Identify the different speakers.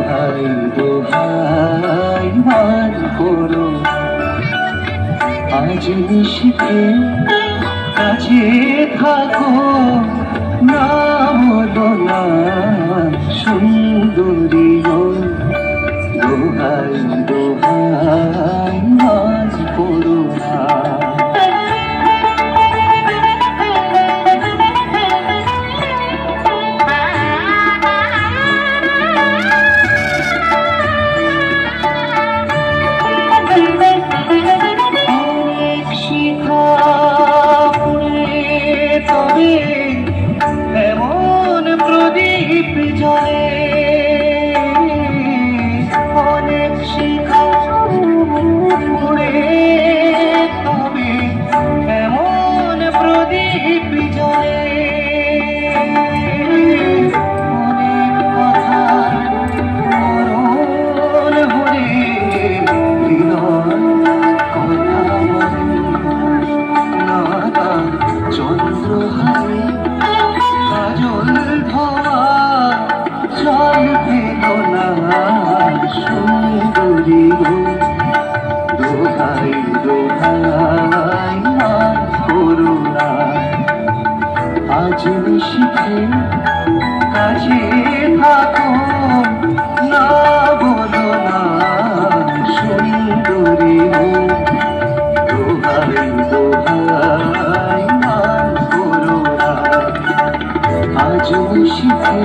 Speaker 1: দোহাই দোহাই মান করো আজ নিশিতে কাছে থাকো না বলো না সুন্দরী দোহাই দোহাই মান করো না এমন প্রদীপ জলে অনেক শিখা পুড়ে তবে এমন প্রদীপ জলে অনেক কথা মরণ হলে কথা না চন্দ্রহারে কাজল ধোয়া জল পেল না সুন্দরী দোহাই দোহাই মান করো না আজ নিশিতে কাছে থাকো না বলো না সুন্দরী দোহাই দোহাই মান করো না আজ নিশিতে